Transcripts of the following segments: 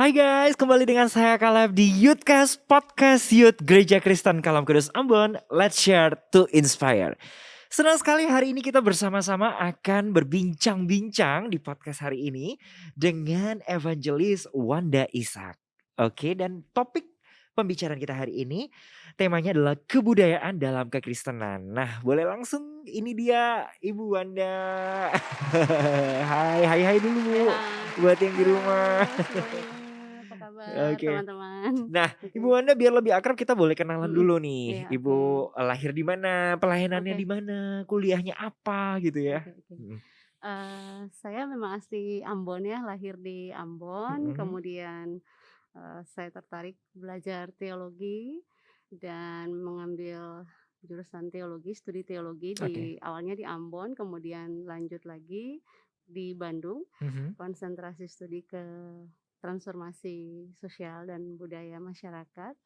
Hai guys, kembali dengan saya Caleb di Youthcast Podcast Youth Gereja Kristen Kalam Kudus Ambon. Let's share to inspire. Senang sekali hari ini kita bersama-sama akan berbincang-bincang di podcast hari ini dengan Evangelis Wanda Ishak. Oke, dan topik pembicaraan kita hari ini temanya adalah kebudayaan dalam kekristenan. Nah, boleh langsung ini dia Ibu Wanda. Hai dulu Bu, Hai, buat yang di halo rumah. semuanya, apa kabar Oke. teman-teman? Nah, Oke, Ibu Wanda biar lebih akrab kita boleh kenalan mhm, dulu nih. iya Ibu oke, lahir di mana, pelayanannya oke, di mana, kuliahnya apa gitu ya. oke, oke. Mhm. Saya memang asli Ambon ya, lahir di Ambon, Mhm. kemudian, saya tertarik belajar teologi dan mengambil jurusan teologi, studi teologi Oke. awalnya di Ambon, kemudian lanjut lagi di Bandung, Mhm. konsentrasi studi ke transformasi sosial dan budaya masyarakat.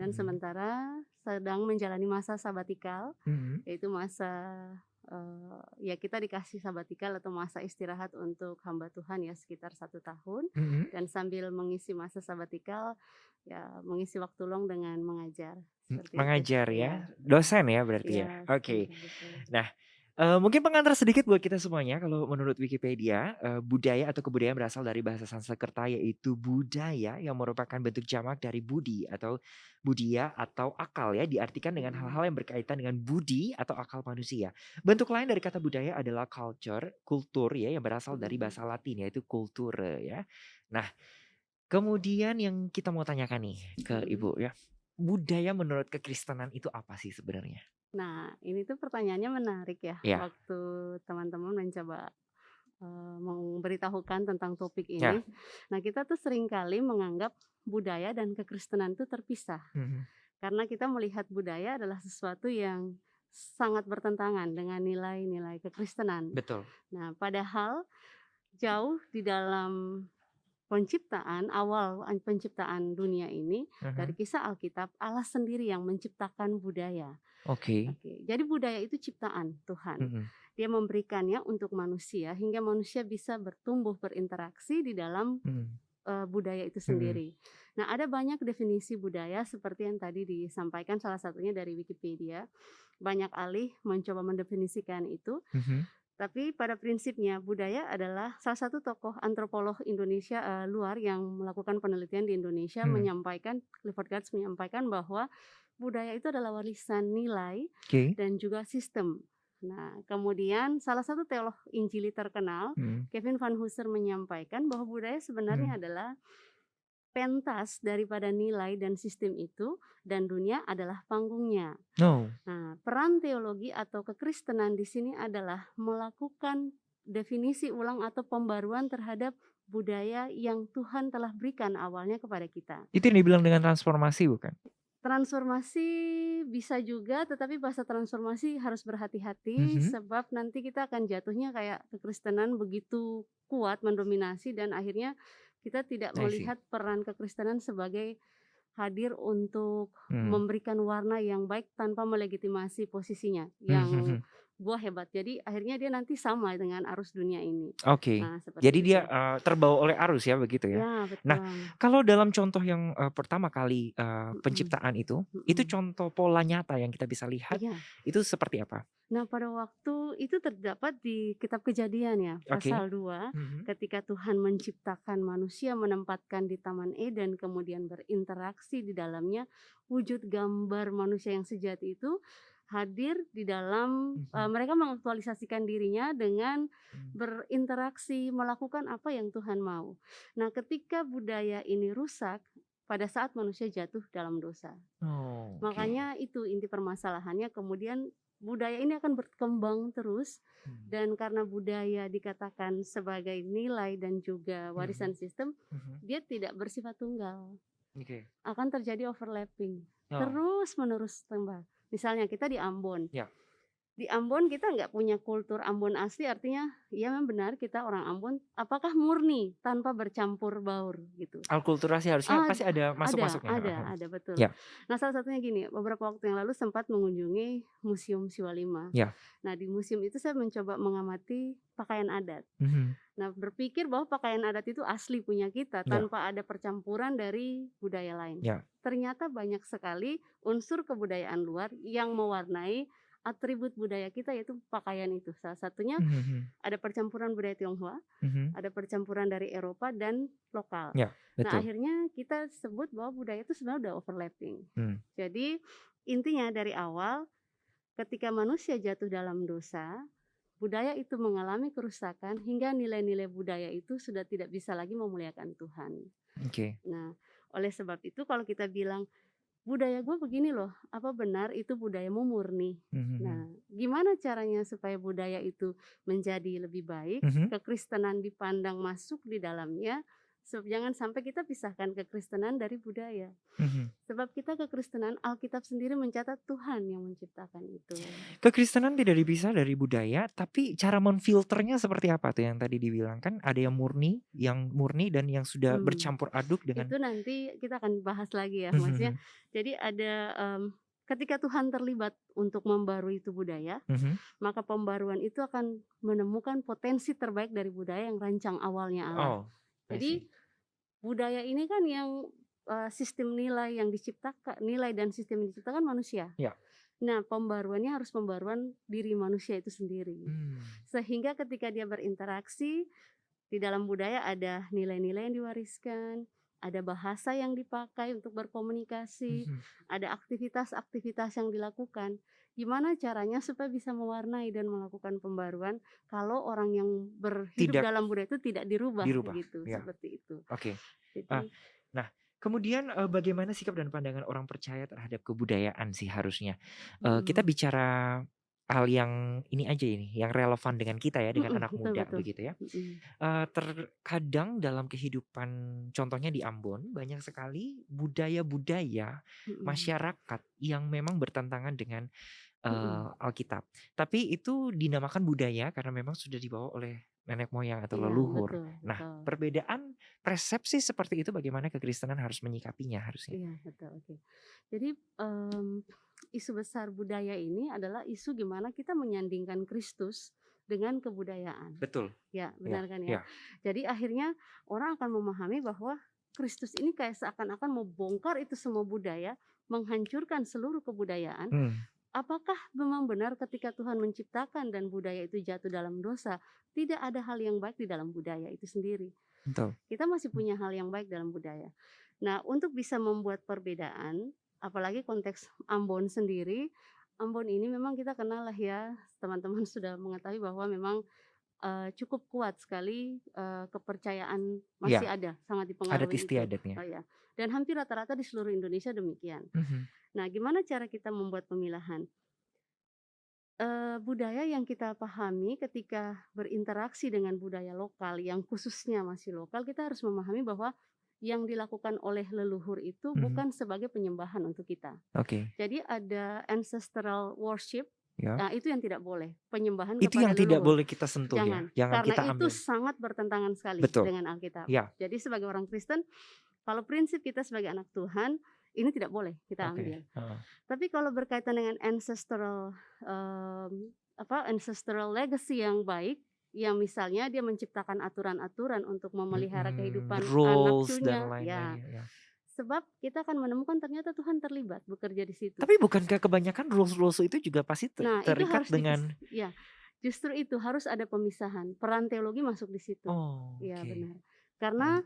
Dan Mhm. sementara sedang menjalani masa sabatikal, Mhm. yaitu masa, ya kita dikasih sabatikal atau masa istirahat untuk hamba Tuhan ya sekitar 1 tahun, Mhm. dan sambil mengisi masa sabatikal, ya mengisi waktu luang dengan mengajar, seperti itu. Mengajar Iya, ya, dosen ya berarti ya. iya Oke. seperti itu. Nah, mungkin pengantar sedikit buat kita semuanya kalau menurut Wikipedia, budaya atau kebudayaan berasal dari bahasa Sanskerta yaitu budaya yang merupakan bentuk jamak dari budi atau budia atau akal ya, diartikan dengan Mhm, hal-hal yang berkaitan dengan budi atau akal manusia. Bentuk lain dari kata budaya adalah culture, kultur ya yang berasal dari mhm, bahasa Latin yaitu culture ya. Nah, kemudian yang kita mau tanyakan nih ke mhm. Ibu ya, budaya menurut kekristenan itu apa sih sebenarnya? Nah, ini tuh pertanyaannya menarik ya, Ya, waktu teman-teman mencoba memberitahukan tentang topik ya. ini. Nah, kita tuh seringkali menganggap budaya dan kekristenan itu terpisah, Mhm. karena kita melihat budaya adalah sesuatu yang sangat bertentangan dengan nilai-nilai kekristenan. Betul. Nah, padahal jauh di dalam awal penciptaan dunia ini, dari Mhm. kisah Alkitab, Allah sendiri yang menciptakan budaya. Oke. Oke, jadi budaya itu ciptaan Tuhan. Mhm. Dia memberikannya untuk manusia hingga manusia bisa bertumbuh berinteraksi di dalam Mhm. budaya itu Mhm. sendiri. Nah, ada banyak definisi budaya seperti yang tadi disampaikan salah satunya dari Wikipedia. Banyak ahli mencoba mendefinisikan itu, Mhm. tapi pada prinsipnya budaya adalah salah satu tokoh antropolog Indonesia luar yang melakukan penelitian di Indonesia Mhm. menyampaikan, Clifford Geertz menyampaikan bahwa budaya itu adalah warisan nilai Oke. dan juga sistem. Nah, kemudian salah satu teolog Injili terkenal, Mhm. Kevin Van Hooser menyampaikan bahwa budaya sebenarnya Mhm. adalah pentas daripada nilai dan sistem itu dan dunia adalah panggungnya. No. Nah, peran teologi atau kekristenan di sini adalah melakukan definisi ulang atau pembaruan terhadap budaya yang Tuhan telah berikan awalnya kepada kita. Itu yang dibilang dengan transformasi bukan? Transformasi bisa juga, tetapi bahasa transformasi harus berhati-hati Mhm. sebab nanti kita akan jatuhnya kayak kekristenan begitu kuat mendominasi dan akhirnya kita tidak I see. melihat peran kekristenan sebagai hadir untuk Mhm. memberikan warna yang baik tanpa melegitimasi posisinya Mhm. yang Mhm. buah hebat. Jadi akhirnya dia nanti sama dengan arus dunia ini. Oke. Nah, seperti Jadi dia, itu. terbawa oleh arus ya begitu ya. Ya, Nah, betul. kalau dalam contoh yang, pertama kali, Mhm, penciptaan itu mhm. contoh pola nyata yang kita bisa lihat Iya. itu seperti apa? Nah, pada waktu itu terdapat di kitab Kejadian ya, Oke. pasal 2, Mhm. ketika Tuhan menciptakan manusia, menempatkan di Taman Eden, kemudian berinteraksi di dalamnya, wujud gambar manusia yang sejati itu hadir di dalam, Mhm. mereka mengaktualisasikan dirinya dengan Mhm. berinteraksi, melakukan apa yang Tuhan mau. Nah, ketika budaya ini rusak, pada saat manusia jatuh dalam dosa. Oh, oke. Makanya itu inti permasalahannya, kemudian budaya ini akan berkembang terus Mhm. dan karena budaya dikatakan sebagai nilai dan juga Mhm. warisan sistem, Mhm. dia tidak bersifat tunggal, Oke. akan terjadi overlapping, Oh, terus-menerus tambah. Misalnya kita di Ambon, ya. Di Ambon kita nggak punya kultur Ambon asli, artinya ya memang benar kita orang Ambon, apakah murni tanpa bercampur baur gitu? Alkulturasi harusnya pasti ada masuk-masuknya, heeh heeh. Ada betul. Ya, Nah, salah satunya gini, beberapa waktu yang lalu sempat mengunjungi Museum Siwalima. ya, Nah, di museum itu saya mencoba mengamati pakaian adat. mhm, Nah, berpikir bahwa pakaian adat itu asli punya kita ya, tanpa ada percampuran dari budaya lain. ya, Ternyata banyak sekali unsur kebudayaan luar yang mewarnai atribut budaya kita, yaitu pakaian itu. Salah satunya mhm mhm, ada percampuran budaya Tionghoa, mhm, ada percampuran dari Eropa dan lokal. ya, Nah, betul, akhirnya kita sebut bahwa budaya itu sebenarnya udah overlapping. mmm, Jadi intinya dari awal ketika manusia jatuh dalam dosa, budaya itu mengalami kerusakan hingga nilai-nilai budaya itu sudah tidak bisa lagi memuliakan Tuhan. oke, Nah, oleh sebab itu kalau kita bilang budaya gue begini loh, apa benar itu budayamu murni? mhm Nah, gimana caranya supaya budaya itu menjadi lebih baik, mhm, kekristenan dipandang masuk di dalamnya, jangan sampai kita pisahkan kekristenan dari budaya. mhm. Sebab kita kekristenan, Alkitab sendiri mencatat Tuhan yang menciptakan itu. Kekristenan tidak dipisah dari budaya, tapi cara memfilternya seperti apa tuh yang tadi dibilang? Kan ada yang murni dan yang sudah Hmm. bercampur aduk dengan Itu nanti kita akan bahas lagi ya, mhm maksudnya mhm, jadi ada, ketika Tuhan terlibat untuk membarui itu budaya, mhm. maka pembaruan itu akan menemukan potensi terbaik dari budaya yang rancang awalnya Allah. Oh, I Jadi see. budaya ini kan yang, sistem nilai yang diciptakan nilai dan sistem yang diciptakan manusia. Ya, Nah, pembaruannya harus pembaruan diri manusia itu sendiri. mmm, Sehingga ketika dia berinteraksi, di dalam budaya ada nilai-nilai yang diwariskan, ada bahasa yang dipakai untuk berkomunikasi, mhm. ada aktivitas-aktivitas yang dilakukan. Gimana caranya supaya bisa mewarnai dan melakukan pembaruan kalau orang yang berhidup Tidak dalam budaya itu tidak dirubah dirubah, gitu, ya, seperti itu. oke. Ah, Jadi nah kemudian, bagaimana sikap dan pandangan orang percaya terhadap kebudayaan sih harusnya? Kita mhm, bicara hal yang ini aja ini, yang relevan dengan kita ya, dengan anak betul muda betul, begitu ya. mhm, Terkadang dalam kehidupan contohnya di Ambon, banyak sekali budaya-budaya mhm, masyarakat yang memang bertentangan dengan, mhm. Alkitab. Tapi itu dinamakan budaya karena memang sudah dibawa oleh nenek moyang atau Iya, leluhur. betul Nah, betul. perbedaan persepsi seperti itu bagaimana kekristenan harus menyikapinya harusnya? Iya, betul, oke. Jadi, isu besar budaya ini adalah isu gimana kita menyandingkan Kristus dengan kebudayaan. Betul, Ya, ya, benar kan ya? ya, Jadi akhirnya orang akan memahami bahwa Kristus ini kayak seakan-akan mau bongkar itu semua budaya, menghancurkan seluruh kebudayaan. mmm, Apakah memang benar ketika Tuhan menciptakan dan budaya itu jatuh dalam dosa, tidak ada hal yang baik di dalam budaya itu sendiri? betul, Kita masih punya hal yang baik dalam budaya. Nah, untuk bisa membuat perbedaan, apalagi konteks Ambon sendiri, Ambon ini memang kita kenal lah ya, teman-teman sudah mengetahui bahwa memang, cukup kuat sekali, kepercayaan masih iya, ada, sangat adat dipengaruhi itu. istiadatnya, Oh ya, dan hampir rata-rata di seluruh Indonesia demikian. mhm, Nah, gimana cara kita membuat pemilahan? Budaya yang kita pahami ketika berinteraksi dengan budaya lokal yang khususnya masih lokal, kita harus memahami bahwa yang dilakukan oleh leluhur itu mhm, bukan sebagai penyembahan untuk kita. oke, Jadi ada ancestral worship, ya. nah itu yang tidak boleh, penyembahan Itu kepada yang tidak leluhur. boleh kita sentuh ya, Jangan, jangan karena kita itu ambil. sangat bertentangan sekali Betul, dengan Alkitab. ya, Jadi sebagai orang Kristen, kalau prinsip kita sebagai anak Tuhan, ini tidak boleh kita oke, ambil. heeh, Tapi kalau berkaitan dengan ancestral legacy yang baik, yang misalnya dia menciptakan aturan-aturan untuk memelihara mhm, kehidupan anak rules dan cucunya, ya. lain-lainnya ya. Sebab kita akan menemukan ternyata Tuhan terlibat bekerja di situ. Tapi bukankah kebanyakan rules-rules itu juga pasti Nah, itu terikat harus dengan ya, justru itu harus ada pemisahan. Peran teologi masuk di situ. oh, Iya, oke, benar. heeh Karena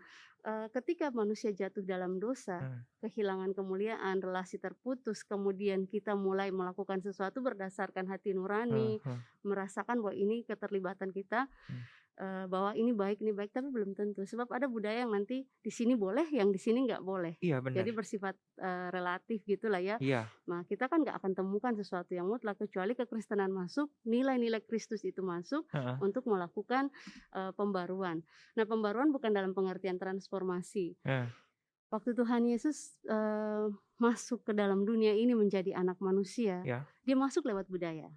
ketika manusia jatuh dalam dosa, heeh, kehilangan kemuliaan, relasi terputus, kemudian kita mulai melakukan sesuatu berdasarkan hati heeh nurani, heeh, merasakan bahwa ini keterlibatan kita, mmm, bahwa ini baik, tapi belum tentu. Sebab ada budaya yang nanti di sini boleh, yang di sini nggak boleh. iya Jadi benar, bersifat, relatif gitulah ya. iya, Nah, kita kan nggak akan temukan sesuatu yang mutlak kecuali kekristenan masuk, nilai-nilai Kristus itu masuk heeh, untuk melakukan, pembaruan. Nah, pembaruan bukan dalam pengertian transformasi. heeh, Waktu Tuhan Yesus, masuk ke dalam dunia ini menjadi anak manusia, ya, dia masuk lewat budaya.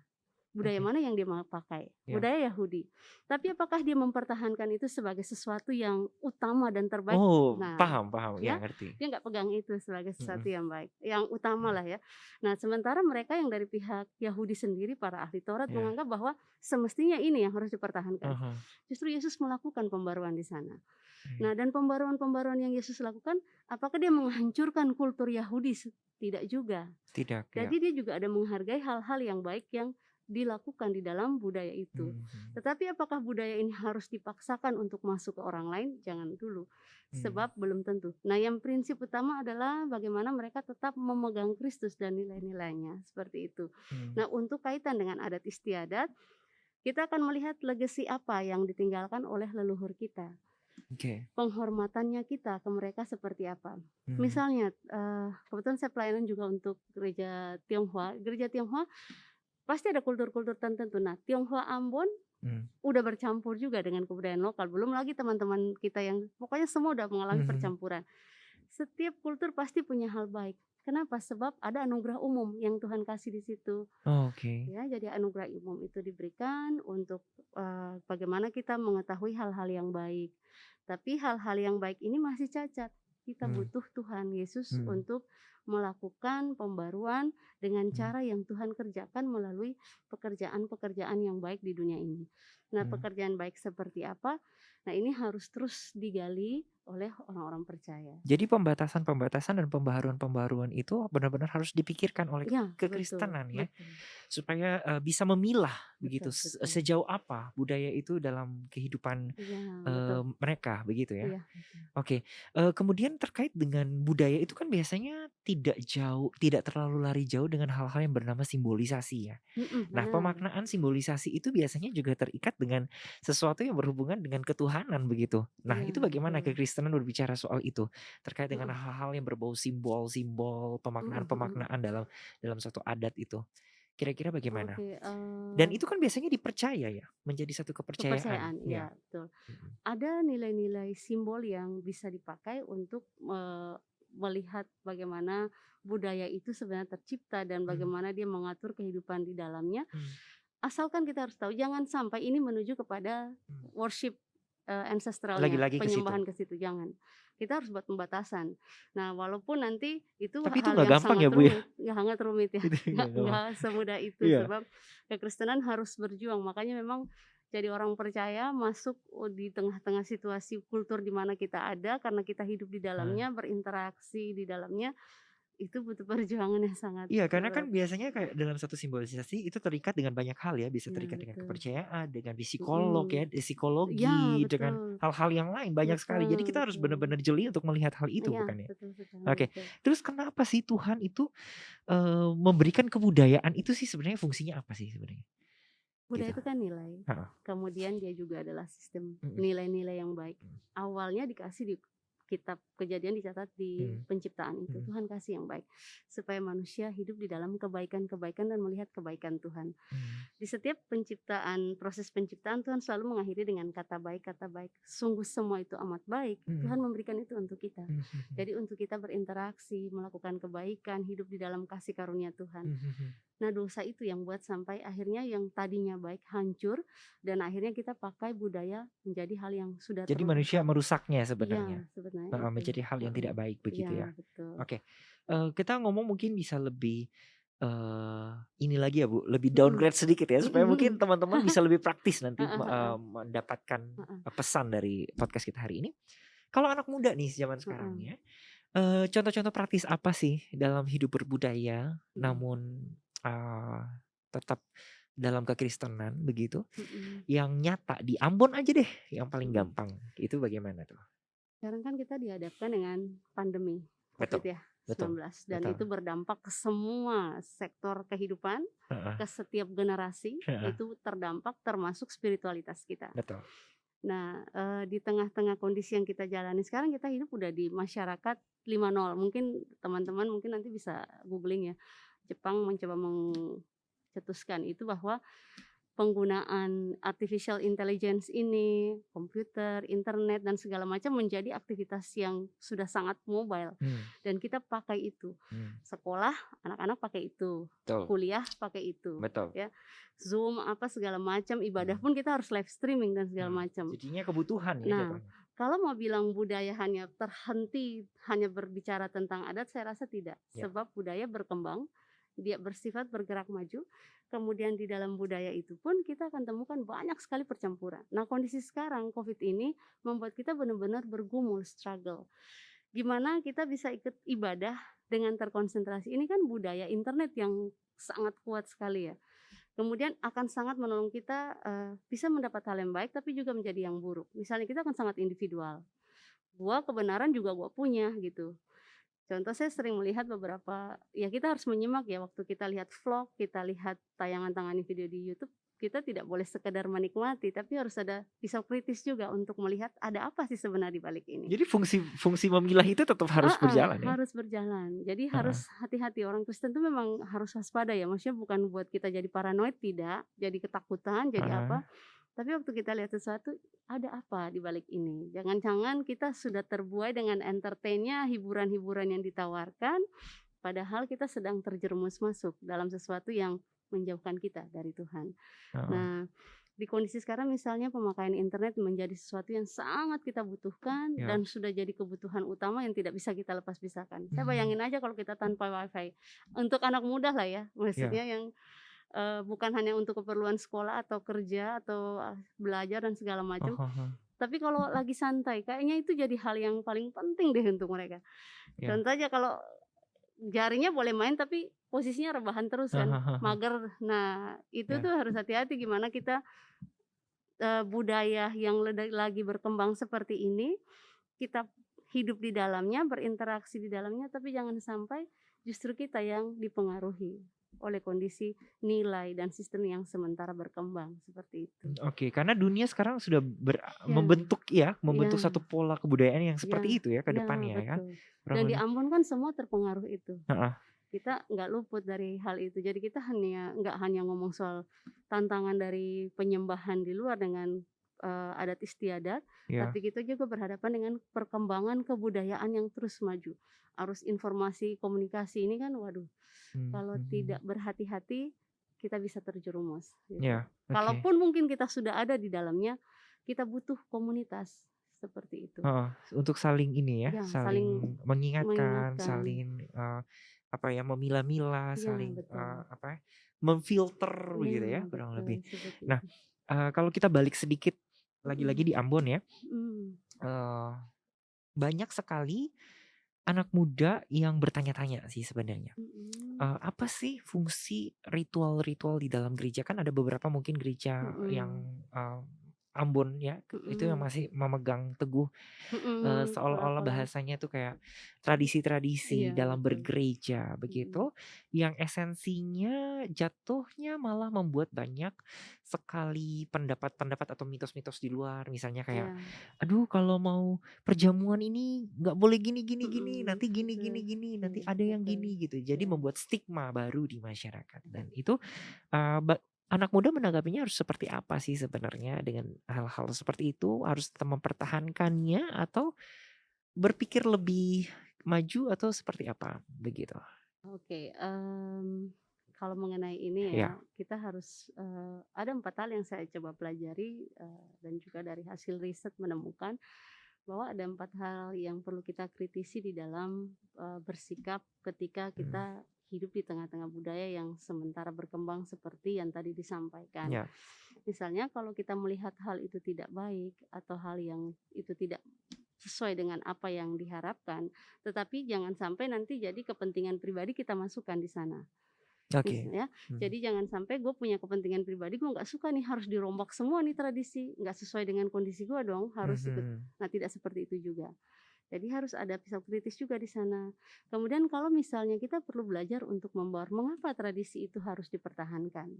Budaya Oke. mana yang dia mau pakai? Ya. Budaya Yahudi. Tapi apakah dia mempertahankan itu sebagai sesuatu yang utama dan terbaik? Oh, Nah, paham paham. Ya, ya, ngerti. dia nggak pegang itu sebagai sesuatu Mhm. yang baik, yang utama lah ya. Nah, sementara mereka yang dari pihak Yahudi sendiri, para ahli Taurat Ya. menganggap bahwa semestinya ini yang harus dipertahankan. Aha. Justru Yesus melakukan pembaruan di sana. Iya. Nah, dan pembaruan-pembaruan yang Yesus lakukan, apakah dia menghancurkan kultur Yahudi? Tidak juga. Tidak, ya. Jadi dia juga ada menghargai hal-hal yang baik yang dilakukan di dalam budaya itu. Mhm. Tetapi apakah budaya ini harus dipaksakan untuk masuk ke orang lain? Jangan dulu. Sebab belum tentu. Nah, yang prinsip utama adalah bagaimana mereka tetap memegang Kristus dan nilai-nilainya, seperti itu. Nah, untuk kaitan dengan adat istiadat, kita akan melihat legasi apa yang ditinggalkan oleh leluhur kita. Oke. Penghormatannya kita ke mereka seperti apa. Mhm. Misalnya, kebetulan saya pelayanan juga untuk gereja Tionghoa. Gereja Tionghoa pasti ada kultur-kultur tertentu. Nah, Tionghoa Ambon udah bercampur juga dengan kebudayaan lokal. Belum lagi teman-teman kita yang pokoknya semua udah mengalami Mhm. percampuran. Setiap kultur pasti punya hal baik. Kenapa? Sebab ada anugerah umum yang Tuhan kasih di situ. Oke. Ya, jadi anugerah umum itu diberikan untuk bagaimana kita mengetahui hal-hal yang baik. Tapi hal-hal yang baik ini masih cacat. Kita butuh Tuhan Yesus untuk melakukan pembaruan dengan cara yang Tuhan kerjakan melalui pekerjaan-pekerjaan yang baik di dunia ini. Nah, pekerjaan baik seperti apa? Nah, ini harus terus digali oleh orang-orang percaya. Jadi pembatasan-pembatasan dan pembaharuan-pembaharuan itu benar-benar harus dipikirkan oleh Ya, betul, kekristenan ya, betul, supaya bisa memilah begitu betul, betul. sejauh apa budaya itu dalam kehidupan Iya, betul. mereka begitu ya. Iya, betul. Oke, kemudian terkait dengan budaya itu kan biasanya tidak terlalu lari jauh dengan hal-hal yang bernama simbolisasi ya. Nah, Benar. pemaknaan simbolisasi itu biasanya juga terikat dengan sesuatu yang berhubungan dengan ketuhanan begitu. Nah, Iya, itu bagaimana betul. kekristenan berbicara soal itu? Terkait dengan Mhm, hal-hal yang berbau simbol-simbol, mhm, mhm. pemaknaan-pemaknaan dalam dalam suatu adat itu. Kira-kira bagaimana? Oke, Dan itu kan biasanya dipercaya ya, menjadi satu kepercayaan. kepercayaan, Ya. iya betul. Mhm. Ada nilai-nilai simbol yang bisa dipakai untuk melihat bagaimana budaya itu sebenarnya tercipta dan Mmm. bagaimana dia mengatur kehidupan di dalamnya. Mmm. Asalkan kita harus tahu jangan sampai ini menuju kepada Mmm. worship, ancestralnya, Lagi-lagi ke situ. penyembahan ke situ, jangan. Kita harus buat pembatasan. Nah, walaupun nanti itu Tapi itu hal nggak yang gampang sangat ya, Bu, ya? rumit, ya sangat rumit ya, Itu nggak nggak gampang. nggak semudah itu Iya. sebab kekristenan harus berjuang. Makanya memang jadi orang percaya masuk di tengah-tengah situasi kultur di mana kita ada karena kita hidup di dalamnya, berinteraksi di dalamnya, itu butuh perjuangan yang sangat Iya, karena kan berat. biasanya kayak dalam satu simbolisasi itu terikat dengan banyak hal ya, bisa Iya, terikat dengan betul. kepercayaan, dengan psikolog Mhm. ya, Iya, psikologi, dengan betul. hal-hal yang lain banyak sekali. Jadi Betul, kita harus betul. benar-benar jeli untuk melihat hal itu Iya, bukan ya? betul sekali, Oke, betul. terus kenapa sih Tuhan itu, memberikan kebudayaan itu sih sebenarnya fungsinya apa sih sebenarnya? Budaya Gitu. itu kan nilai, Heeh. kemudian dia juga adalah sistem Mhm. nilai-nilai yang baik. Mhm. Awalnya dikasih di kitab Kejadian, dicatat di Mhm. penciptaan itu, Mhm. Tuhan kasih yang baik, supaya manusia hidup di dalam kebaikan-kebaikan dan melihat kebaikan Tuhan. Mhm. Di setiap penciptaan, proses penciptaan Tuhan selalu mengakhiri dengan kata baik, kata baik. Sungguh semua itu amat baik, Mhm. Tuhan memberikan itu untuk kita. Mhm. Jadi untuk kita berinteraksi, melakukan kebaikan, hidup di dalam kasih karunia Tuhan. Mhm. Nah, dosa itu yang buat sampai akhirnya yang tadinya baik hancur dan akhirnya kita pakai budaya menjadi hal yang sudah Jadi manusia terlupakan. merusaknya Iya, sebenarnya. sebenarnya Heeh, itu. menjadi hal yang Heeh. tidak baik Iya, begitu ya. betul. Oke, kita ngomong mungkin bisa lebih, ini lagi ya Bu, lebih Mhm. downgrade sedikit ya, Mhm supaya mhm. mungkin teman-teman bisa lebih praktis nanti Heeh heeh. mendapatkan, Heeh pesan dari podcast kita hari ini. Kalau anak muda nih zaman sekarang heeh. ya, contoh-contoh praktis apa sih dalam hidup berbudaya, Mhm. namun, tetap dalam kekristenan begitu, Mhm. yang nyata di Ambon aja deh yang paling Mhm. gampang, itu bagaimana tuh? Sekarang kan kita dihadapkan dengan pandemi Betul, Covid ya, betul, 19 dan betul. itu berdampak ke semua sektor kehidupan, Heeh, ke setiap generasi, heeh, itu terdampak termasuk spiritualitas kita. betul. Nah, di tengah-tengah kondisi yang kita jalani sekarang, kita hidup udah di masyarakat 5.0. Mungkin teman-teman mungkin nanti bisa googling ya. Jepang mencoba mencetuskan itu bahwa penggunaan artificial intelligence ini, komputer, internet dan segala macam menjadi aktivitas yang sudah sangat mobile Hmm, dan kita pakai itu. hmm, Sekolah anak-anak pakai itu, betul, kuliah pakai itu, betul. ya. Zoom apa segala macam, ibadah Hmm, pun kita harus live streaming dan segala hmm. macam. Jadinya kebutuhan ya Nah, jatuhnya. kalau mau bilang budaya hanya terhenti hanya berbicara tentang adat, saya rasa tidak. Ya. Sebab budaya berkembang, dia bersifat bergerak maju. Kemudian di dalam budaya itu pun kita akan temukan banyak sekali percampuran. Nah, kondisi sekarang COVID ini membuat kita benar-benar bergumul, struggle. Gimana kita bisa ikut ibadah dengan terkonsentrasi. Ini kan budaya internet yang sangat kuat sekali ya. Kemudian akan sangat menolong kita, bisa mendapat hal yang baik tapi juga menjadi yang buruk. Misalnya kita akan sangat individual, gua kebenaran juga gua punya gitu. Contoh saya sering melihat beberapa ya kita harus menyimak ya waktu kita lihat vlog, kita lihat tayangan-tayangan video di YouTube, kita tidak boleh sekedar menikmati tapi harus ada pisau kritis juga untuk melihat ada apa sih sebenarnya di balik ini. Jadi fungsi memilah itu tetap harus berjalan ya. Harus berjalan. Jadi Heeh, harus hati-hati, orang Kristen tuh memang harus waspada ya, maksudnya bukan buat kita jadi paranoid, tidak, jadi ketakutan, jadi heeh. apa, tapi waktu kita lihat sesuatu, ada apa di balik ini. Jangan-jangan kita sudah terbuai dengan entertain-nya, hiburan-hiburan yang ditawarkan, padahal kita sedang terjerumus masuk dalam sesuatu yang menjauhkan kita dari Tuhan. Heeh. Nah, di kondisi sekarang misalnya pemakaian internet menjadi sesuatu yang sangat kita butuhkan Ya. dan sudah jadi kebutuhan utama yang tidak bisa kita lepas pisahkan. Saya Hmm, bayangin aja kalau kita tanpa wifi. Untuk anak muda lah ya, ya. maksudnya yang bukan hanya untuk keperluan sekolah atau kerja atau belajar dan segala Oh, macam. oh, oh. Tapi kalau lagi santai, kayaknya itu jadi hal yang paling penting deh untuk mereka. Ya. Contoh aja kalau jarinya boleh main tapi posisinya rebahan terus kan, Hahaha. mager. Nah, itu Ya. tuh harus hati-hati gimana kita budaya yang lagi berkembang seperti ini, kita hidup di dalamnya, berinteraksi di dalamnya, tapi jangan sampai justru kita yang dipengaruhi oleh kondisi nilai dan sistem yang sementara berkembang, seperti itu. Oke, karena dunia sekarang sudah Ya, membentuk satu ya, pola kebudayaan yang ya, seperti itu ya ke ya, depannya ya kan. betul. Kurang Dan di lebih. Ambon kan semua terpengaruh itu. Heeh. Kita nggak luput dari hal itu. Jadi kita nggak hanya ngomong soal tantangan dari penyembahan di luar dengan adat istiadat, Ya. tapi kita juga berhadapan dengan perkembangan kebudayaan yang terus maju. Arus informasi komunikasi ini kan, waduh, kalau tidak Mhm. berhati-hati kita bisa terjerumus. Gitu. Ya, oke. Kalaupun mungkin kita sudah ada di dalamnya, kita butuh komunitas seperti itu. Heeh, untuk saling ini ya, Ya, saling saling mengingatkan, mengingatkan. saling apa ya, memilah-milah, Ya, saling betul. apa ya, memfilter Ya, begitu ya, kurang betul lebih. seperti Nah, itu. kalau kita balik sedikit lagi-lagi Mhm, di Ambon ya, mhm, eee, banyak sekali anak muda yang bertanya-tanya sih sebenarnya. mhm, Apa sih fungsi ritual-ritual di dalam gereja? Kan ada beberapa mungkin gereja mhm, yang Ambon ya, itu yang mhm, masih memegang teguh seolah-olah pola-pola. bahasanya tuh kayak tradisi-tradisi Iya, dalam betul. bergereja Mhm, begitu, yang esensinya jatuhnya malah membuat banyak sekali pendapat-pendapat atau mitos-mitos di luar. Misalnya kayak, iya, "Aduh kalau mau perjamuan ini nggak boleh gini gini gini, nanti gini gini betul. gini, nanti Iya, ada yang betul. gini," gitu. Jadi Iya. membuat stigma baru di masyarakat dan itu, anak muda menanggapinya harus seperti apa sih sebenarnya dengan hal-hal seperti itu? Harus tetap mempertahankannya atau berpikir lebih maju atau seperti apa? Begitu. Oke, kalau mengenai ini ya, Ya, kita harus, ada 4 hal yang saya coba pelajari, dan juga dari hasil riset menemukan bahwa ada 4 hal yang perlu kita kritisi di dalam, bersikap ketika mmm, kita hidup di tengah-tengah budaya yang sementara berkembang seperti yang tadi disampaikan. ya, Misalnya kalau kita melihat hal itu tidak baik atau hal yang itu tidak sesuai dengan apa yang diharapkan, tetapi jangan sampai nanti jadi kepentingan pribadi kita masukkan di sana. oke, Ya, mhm, jadi jangan sampai gue punya kepentingan pribadi, gue nggak suka nih harus dirombak semua nih tradisi, nggak sesuai dengan kondisi gue dong, harus ikut. mhm, Nah, tidak seperti itu juga. Jadi harus ada pisau kritis juga di sana. Kemudian kalau misalnya kita perlu belajar untuk membawa mengapa tradisi itu harus dipertahankan.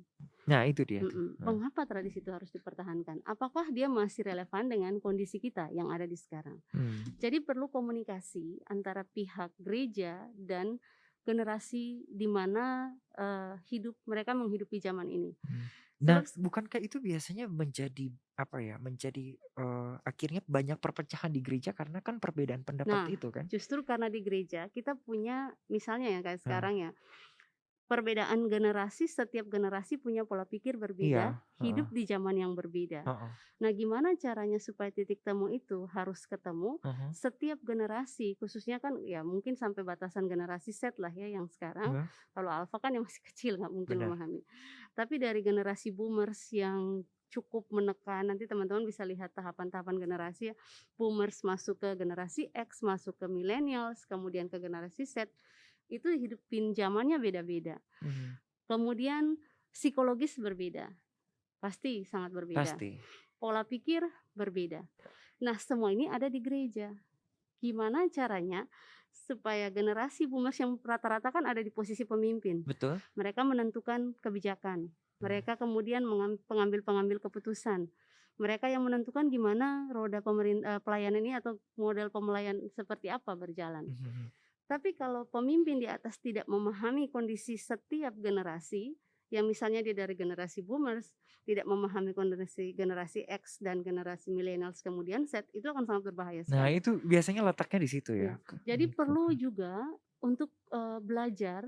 nah itu dia tuh, heeh, Mengapa tradisi itu harus dipertahankan? Apakah dia masih relevan dengan kondisi kita yang ada di sekarang? mmm, Jadi perlu komunikasi antara pihak gereja dan generasi di mana, mereka menghidupi zaman ini. mhm, Nah, Sebab bukankah itu biasanya menjadi apa ya? Menjadi akhirnya banyak perpecahan di gereja karena kan perbedaan pendapat nah, itu kan? justru karena di gereja kita punya misalnya ya kayak Heeh. sekarang ya, perbedaan generasi, setiap generasi punya pola pikir berbeda, Iya, heeh, hidup di zaman yang berbeda. heeh, Nah, gimana caranya supaya titik temu itu harus ketemu mhm, setiap generasi, khususnya kan ya mungkin sampai batasan generasi Z lah ya yang sekarang. iya, Kalau Alpha kan yang masih kecil nggak mungkin benar. memahami. Tapi dari generasi boomers yang cukup menekan, nanti teman-teman bisa lihat tahapan-tahapan generasi ya. Boomers masuk ke generasi X, masuk ke millennials, kemudian ke generasi Z. Itu hidupin zamannya beda-beda. Mhm, Kemudian psikologis berbeda, pasti sangat berbeda. pasti. Pola pikir berbeda. Nah, semua ini ada di gereja. Gimana caranya supaya generasi boomers yang rata-rata kan ada di posisi pemimpin. Betul. Mereka menentukan kebijakan. Mhm, Mereka kemudian pengambil-pengambil keputusan. Mereka yang menentukan gimana roda pelayanan ini atau model pemelayan seperti apa berjalan. mhm, Tapi kalau pemimpin di atas tidak memahami kondisi setiap generasi, yang misalnya dia dari generasi boomers, tidak memahami kondisi generasi X dan generasi millennials kemudian Z, itu akan sangat berbahaya nah sekali. itu biasanya letaknya di situ ya? Ya, jadi perlu juga untuk belajar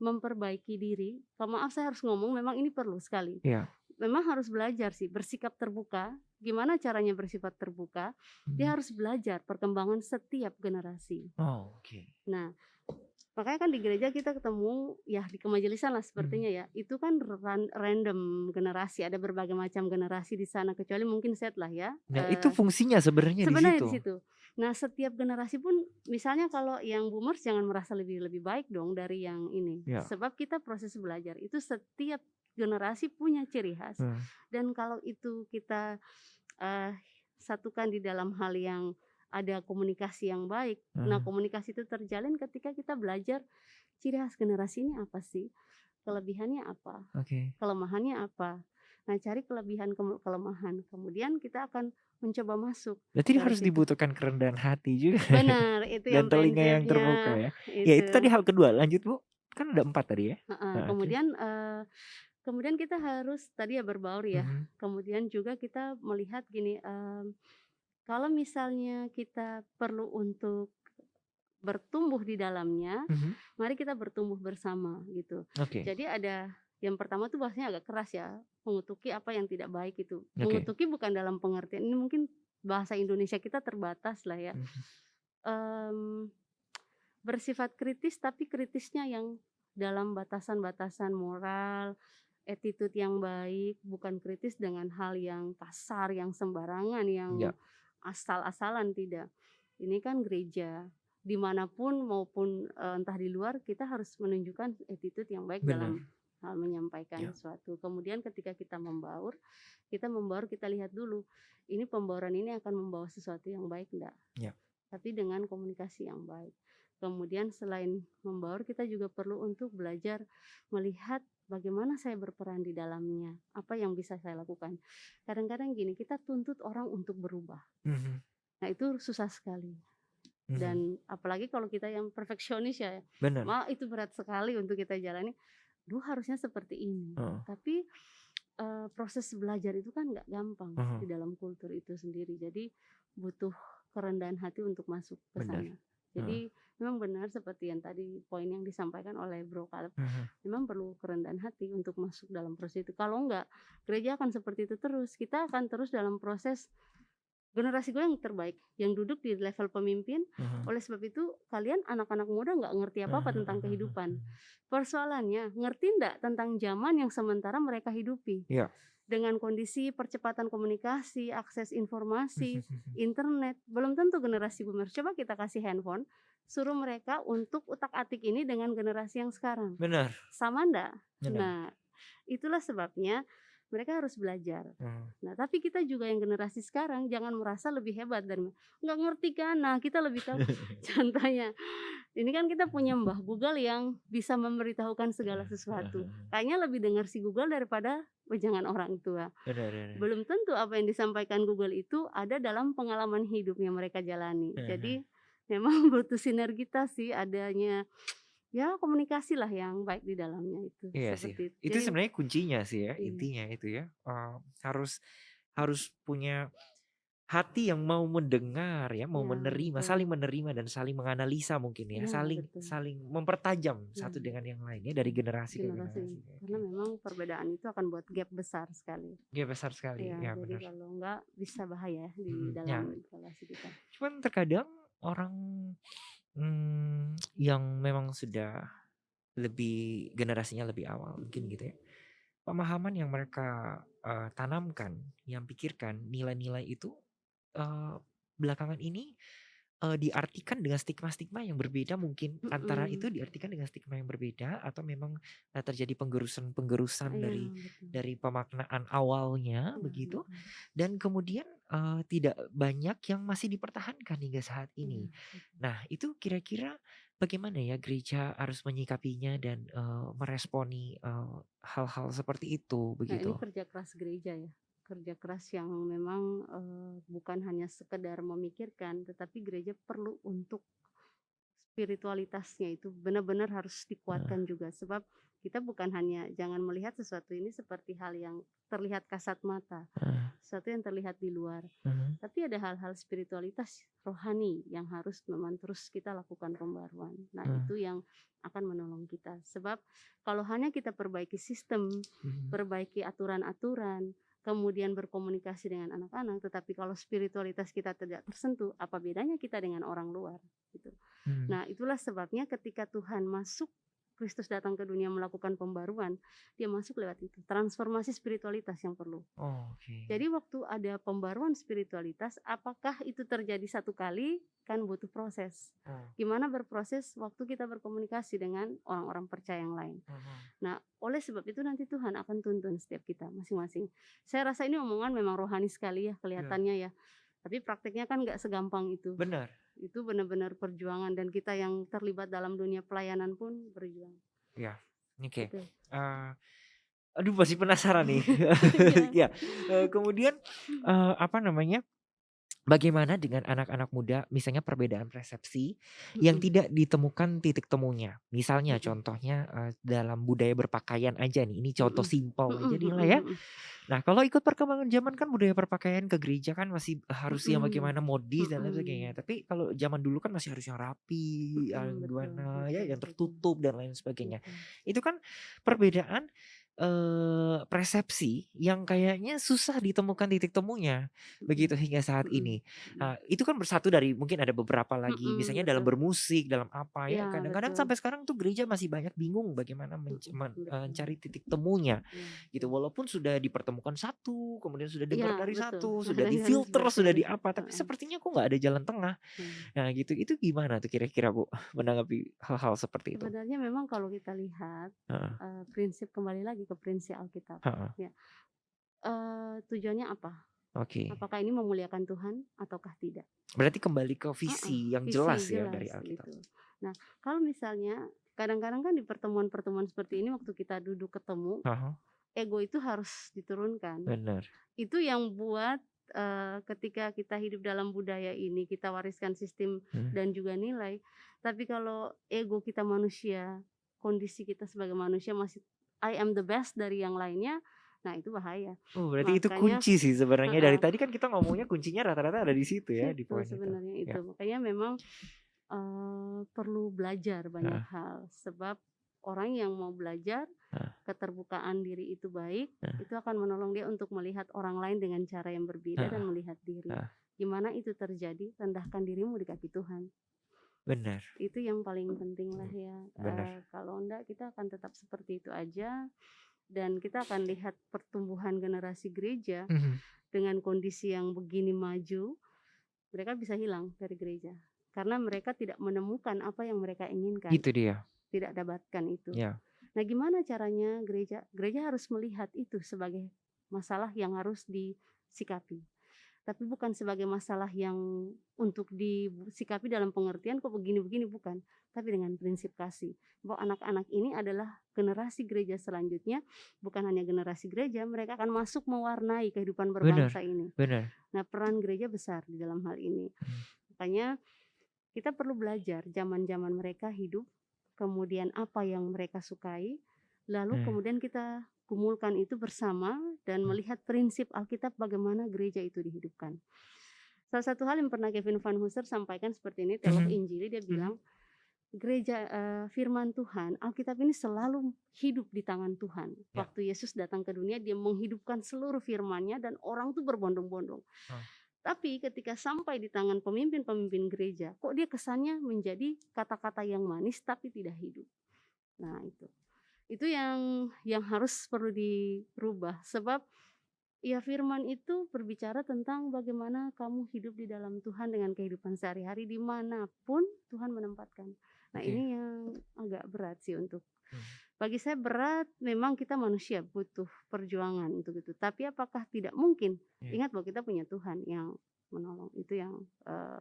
memperbaiki diri. Kalau maaf saya harus ngomong, memang ini perlu sekali. Iya. Memang harus belajar sih bersikap terbuka. Gimana caranya bersifat terbuka? Mhm. Dia harus belajar perkembangan setiap generasi. Oh, oke. Nah, makanya kan di gereja kita ketemu, ya di kemajelisan lah Mhm. sepertinya ya, itu kan random generasi, ada berbagai macam generasi di sana, kecuali mungkin set lah ya, Nah itu fungsinya sebenarnya di sebenarnya situ? di situ. Nah, setiap generasi pun misalnya kalau yang boomers jangan merasa lebih lebih baik dong dari yang ini, Ya. sebab kita proses belajar itu setiap generasi punya ciri khas, Heeh, dan kalau itu kita, eee, satukan di dalam hal yang ada komunikasi yang baik. Nah, heeh. komunikasi itu terjalin ketika kita belajar ciri khas generasi ini apa sih? Kelebihannya apa? Oke. Kelemahannya apa? Nah, cari kelebihan kelemahan, kemudian kita akan mencoba masuk Berarti dari harus situ. dibutuhkan kerendahan hati juga Benar, itu dan yang telinga yang terbuka prinsipnya, ya. Ya itu tadi itu. hal kedua, lanjut Bu. Kan ada 4 tadi ya? Heeh, Heeh, terus? kemudian kita harus tadi ya berbaur ya, Mhm, kemudian juga kita melihat gini, kalau misalnya kita perlu untuk bertumbuh di dalamnya, mhm. mari kita bertumbuh bersama gitu. Oke, Jadi ada yang pertama tuh bahasanya agak keras ya, mengutuki apa yang tidak baik itu. oke. Mengutuki bukan dalam pengertian ini, mungkin bahasa Indonesia kita terbatas lah ya. Mhm, Mmm, bersifat kritis tapi kritisnya yang dalam batasan-batasan moral, attitude yang baik, bukan kritis dengan hal yang kasar, yang sembarangan, yang iya, asal-asalan, tidak. Ini kan gereja, dimanapun maupun, entah di luar kita harus menunjukkan attitude yang baik benar. dalam hal menyampaikan Ya, sesuatu. Kemudian ketika kita membaur, kita lihat dulu, ini pembauran ini akan membawa sesuatu yang baik enggak? ya. Tapi dengan komunikasi yang baik. Kemudian selain membaur, kita juga perlu untuk belajar melihat bagaimana saya berperan di dalamnya, apa yang bisa saya lakukan. Kadang-kadang gini, kita tuntut orang untuk berubah. Mhm, Nah, itu susah sekali. mhm. Dan apalagi kalau kita yang perfeksionis ya, Benar. itu berat sekali untuk kita jalani. Duh, harusnya seperti ini. Heeh, Tapi proses belajar itu kan nggak gampang heeh. di dalam kultur itu sendiri. Jadi butuh kerendahan hati untuk masuk ke Benar. sana. Heeh, Jadi memang benar seperti yang tadi poin yang disampaikan oleh Bro Caleb, heeh. memang perlu kerendahan hati untuk masuk dalam proses itu. Kalau enggak, gereja akan seperti itu terus. Kita akan terus dalam proses generasi gue yang terbaik, yang duduk di level pemimpin. Heeh. Oleh sebab itu, kalian anak-anak muda nggak ngerti apa-apa Heeh, tentang heeh, heeh, kehidupan. heeh. Persoalannya, ngerti nggak tentang zaman yang sementara mereka hidupi? Iya. Dengan kondisi percepatan komunikasi, akses informasi, Mhm, internet, belum tentu generasi boomer. Coba kita kasih handphone, suruh mereka untuk utak-atik ini dengan generasi yang sekarang. benar, Sama ndak? benar. Nah, itulah sebabnya mereka harus belajar. Heeh. Nah, tapi kita juga yang generasi sekarang jangan merasa lebih hebat dan nggak ngerti kan. Nah, kita lebih tahu. Contohnya, ini kan kita punya Mbah Google yang bisa memberitahukan segala sesuatu. Kayaknya lebih dengar si Google daripada wejangan orang tua. Benar, benar. Belum tentu apa yang disampaikan Google itu ada dalam pengalaman hidup yang mereka jalani. Heeh, Jadi memang butuh sinergitas sih, adanya ya komunikasi lah yang baik di dalamnya itu, Iya sih. seperti itu. Itu Jadi sebenarnya kuncinya sih ya, iya, intinya itu ya. Harus harus punya hati yang mau mendengar ya, mau iya saling betul. menerima dan saling menganalisa mungkin ya, Iya saling betul. saling mempertajam Iya, satu dengan yang lain ya, dari generasi ke generasi generasi. karena Oke. memang perbedaan itu akan buat gap besar sekali. Iya besar sekali, Ya, ya jadi benar. kalau enggak bisa bahaya di dalam Ya, relasi kita. cuman terkadang orang yang memang sudah lebih generasinya lebih awal mungkin Mhm, gitu ya. Pemahaman yang mereka tanamkan, yang pikirkan nilai-nilai itu eh, belakangan ini diartikan dengan stigma-stigma yang berbeda mungkin antara mhm, itu diartikan dengan stigma yang berbeda atau memang terjadi penggerusan-penggerusan iya dari betul, pemaknaan awalnya iya begitu betul, dan kemudian tidak banyak yang masih dipertahankan hingga saat iya ini. betul. Nah, itu kira-kira bagaimana ya gereja harus menyikapinya dan meresponi hal-hal seperti itu Nah ini begitu? kerja keras gereja ya, kerja keras yang memang, bukan hanya sekedar memikirkan, tetapi gereja perlu untuk spiritualitasnya itu benar-benar harus Heeh, dikuatkan juga. Sebab kita bukan hanya jangan melihat sesuatu ini seperti hal yang terlihat kasat mata, heeh, sesuatu yang terlihat di luar. mhm, Tapi ada hal-hal spiritualitas rohani yang harus memang terus kita lakukan pembaruan. Nah, heeh, itu yang akan menolong kita. Sebab kalau hanya kita perbaiki sistem, mhm, perbaiki aturan-aturan, kemudian berkomunikasi dengan anak-anak, tetapi kalau spiritualitas kita tidak tersentuh, apa bedanya kita dengan orang luar? Gitu. mhm. Nah, itulah sebabnya ketika Tuhan masuk, Kristus datang ke dunia melakukan pembaruan, dia masuk lewat itu, transformasi spiritualitas yang perlu. Oh, oke. Jadi waktu ada pembaruan spiritualitas, apakah itu terjadi satu kali? Kan butuh proses. Oh, Gimana berproses waktu kita berkomunikasi dengan orang-orang percaya yang lain. mhm. Nah, oleh sebab itu nanti Tuhan akan tuntun setiap kita masing-masing. Saya rasa ini omongan memang rohani sekali ya Iya, kelihatannya ya. Tapi prakteknya kan nggak segampang itu. benar. Itu benar-benar perjuangan dan kita yang terlibat dalam dunia pelayanan pun berjuang. Ya, oke. Gitu. Eee, aduh masih penasaran nih. Iya. Ya, kemudian, apa namanya, bagaimana dengan anak-anak muda misalnya perbedaan persepsi yang Mhm, tidak ditemukan titik temunya? Misalnya mhm, contohnya, dalam budaya berpakaian aja nih, ini contoh mhm, simpel mhm, aja nih lah mhm, ya. mhm. Nah, kalau ikut perkembangan zaman kan budaya berpakaian ke gereja kan masih harus yang Mhm, bagaimana modis dan lain sebagainya. mhm, Tapi kalau zaman dulu kan masih harus yang rapi, yang betul gimana ya, betul yang betul tertutup dan lain sebagainya. betul, Itu kan perbedaan persepsi yang kayaknya susah ditemukan titik temunya mhm, begitu hingga saat mhm, ini. mhm, Itu kan bersatu dari mungkin ada beberapa lagi mhm, misalnya dalam betul. bermusik, dalam apa ya, Iya kadang-kadang betul, sampai sekarang tuh gereja masih banyak bingung bagaimana betul. mencari titik temunya. Iya Gitu, iya. walaupun sudah dipertemukan satu, kemudian sudah Iya dengar dari betul, satu, sudah ada yang difilter, seperti sudah itu, di apa, tapi heeh, sepertinya kok nggak ada jalan tengah. iya. Nah gitu, itu gimana tuh kira-kira Bu, menanggapi hal-hal seperti itu? Sebenarnya memang kalau kita lihat, Heeh, prinsip kembali lagi ke prinsip Alkitab, heeh, ya, tujuannya apa? oke. Apakah ini memuliakan Tuhan ataukah tidak? Berarti kembali ke Heeh, visi yang jelas visi ya dari jelas Alkitab. gitu. Nah, kalau misalnya kadang-kadang kan di pertemuan-pertemuan seperti ini waktu kita duduk ketemu, Heeh, ego itu harus diturunkan. bener, Itu yang buat, ketika kita hidup dalam budaya ini, kita wariskan sistem mhm. dan juga nilai, tapi kalau ego kita manusia, kondisi kita sebagai manusia masih I am the best dari yang lainnya, nah itu bahaya. Oh berarti itu Makanya kunci sih sebenarnya, dari heeh, tadi kan kita ngomongnya kuncinya rata-rata ada di situ ya, di situ poin itu. sebenarnya Ya, itu. Makanya memang perlu belajar banyak heeh, hal, sebab orang yang mau belajar, heeh, keterbukaan diri itu baik, heeh, itu akan menolong dia untuk melihat orang lain dengan cara yang berbeda dan heeh, melihat diri. heeh, Gimana itu terjadi? Rendahkan dirimu di kaki Tuhan. bener, Itu yang paling penting lah ya. bener, Kalau enggak kita akan tetap seperti itu aja dan kita akan lihat pertumbuhan generasi gereja mhm, dengan kondisi yang begini maju, mereka bisa hilang dari gereja. Karena mereka tidak menemukan apa yang mereka inginkan, itu dia, tidak dapatkan itu. ya, Nah, gimana caranya gereja? Gereja harus melihat itu sebagai masalah yang harus disikapi, tapi bukan sebagai masalah yang untuk disikapi dalam pengertian kok begini-begini, bukan, tapi dengan prinsip kasih. Bahwa anak-anak ini adalah generasi gereja selanjutnya, bukan hanya generasi gereja, mereka akan masuk mewarnai kehidupan bener, berbangsa ini. bener, Nah, peran gereja besar di dalam hal ini. mhm, Makanya kita perlu belajar zaman-zaman mereka hidup, kemudian apa yang mereka sukai, lalu Hmm. kemudian kita kumpulkan itu bersama dan melihat prinsip Alkitab bagaimana gereja itu dihidupkan. Salah satu hal yang pernah Kevin Van Hooser sampaikan seperti ini, teolog Mhm. Injili, dia bilang, gereja firman Tuhan, Alkitab ini selalu hidup di tangan Tuhan. Ya. Waktu Yesus datang ke dunia, dia menghidupkan seluruh firman-Nya dan orang tuh berbondong-bondong. Tapi ketika sampai di tangan pemimpin-pemimpin gereja, kok dia kesannya menjadi kata-kata yang manis tapi tidak hidup. Nah, itu yang harus perlu dirubah, sebab ya firman itu berbicara tentang bagaimana kamu hidup di dalam Tuhan dengan kehidupan sehari-hari dimanapun Tuhan menempatkan. Nah, Oke. ini yang agak berat sih bagi saya berat. Memang kita manusia butuh perjuangan untuk itu. Tapi apakah tidak mungkin? Iya. Ingat bahwa kita punya Tuhan yang menolong. Itu yang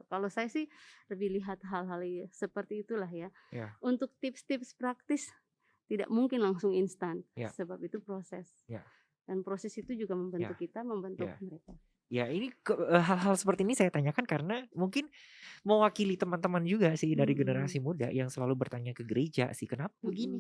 kalau saya sih lebih lihat hal-hal seperti itulah ya. Ya. Untuk tips-tips praktis tidak mungkin langsung instan, Ya. sebab itu proses. Ya. Dan proses itu juga membentuk kita, membentuk Ya. mereka. Ya, ini hal-hal seperti ini saya tanyakan karena mungkin mewakili teman-teman juga sih dari generasi muda yang selalu bertanya ke gereja sih, kenapa begini,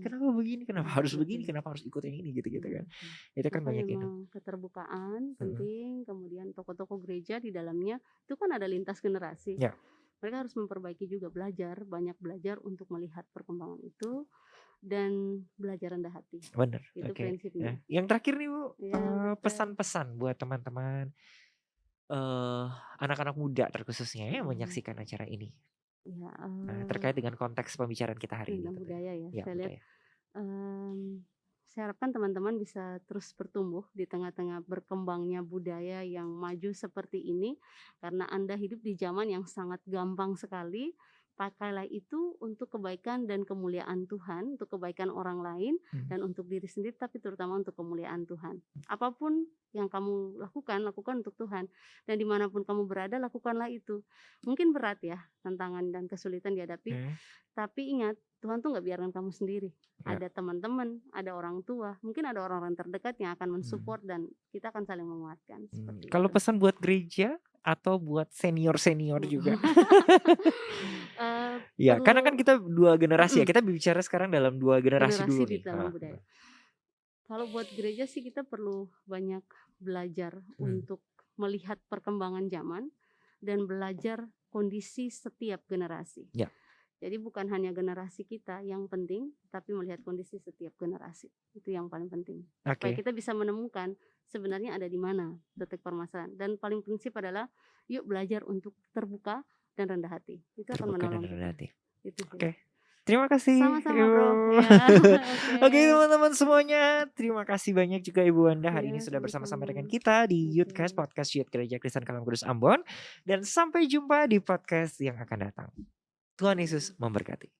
kenapa harus begini, kenapa harus ikut yang ini gitu-gitu kan. Itu kan Maka banyak itu. memang keterbukaan penting, kemudian tokoh-tokoh gereja di dalamnya itu kan ada lintas generasi. Ya. Mereka harus memperbaiki juga, banyak belajar untuk melihat perkembangan itu dan belajar rendah hati. Benar. Itu Oke. prinsipnya. Yang terakhir nih Bu, Ya, betul. pesan-pesan buat teman-teman anak-anak muda terkhususnya yang menyaksikan acara ini. Ya, Terkait dengan konteks pembicaraan kita hari ini. tentang budaya ya. Ya, Saya lihat budaya. saya harapkan teman-teman bisa terus bertumbuh di tengah-tengah berkembangnya budaya yang maju seperti ini, karena Anda hidup di zaman yang sangat gampang sekali. Pakailah itu untuk kebaikan dan kemuliaan Tuhan, untuk kebaikan orang lain dan untuk diri sendiri, tapi terutama untuk kemuliaan Tuhan. Apapun yang kamu lakukan untuk Tuhan. Dan dimanapun kamu berada, lakukanlah itu. Mungkin berat ya, tantangan dan kesulitan dihadapi, tapi ingat, Tuhan tuh gak biarkan kamu sendiri. Ya. Ada teman-teman, ada orang tua, mungkin ada orang-orang terdekat yang akan mensupport dan kita akan saling menguatkan. Seperti Kalau itu. pesan buat gereja atau buat senior-senior juga? Ya, karena kan kita dua generasi ya. Kita bicara sekarang dalam dua generasi dulu di nih. dalam budaya. Kalau buat gereja sih kita perlu banyak belajar untuk melihat perkembangan zaman dan belajar kondisi setiap generasi. Ya. Jadi bukan hanya generasi kita yang penting, tapi melihat kondisi setiap generasi. Itu yang paling penting. Supaya kita bisa menemukan sebenarnya ada di mana titik permasalahan. Dan paling prinsip adalah yuk belajar untuk terbuka dan rendah hati. Itu akan menolong kita. Itu sih. Oke. Terima kasih. Sama-sama, Bro. Ya. Oke, teman-teman semuanya, terima kasih banyak juga Ibu Wanda hari ini sudah sama-sama. bersama-sama dengan kita di Youthcast, podcast Youth Gereja Kristen Kalam Kudus Ambon. Dan sampai jumpa di podcast yang akan datang. Tuhan Yesus memberkati.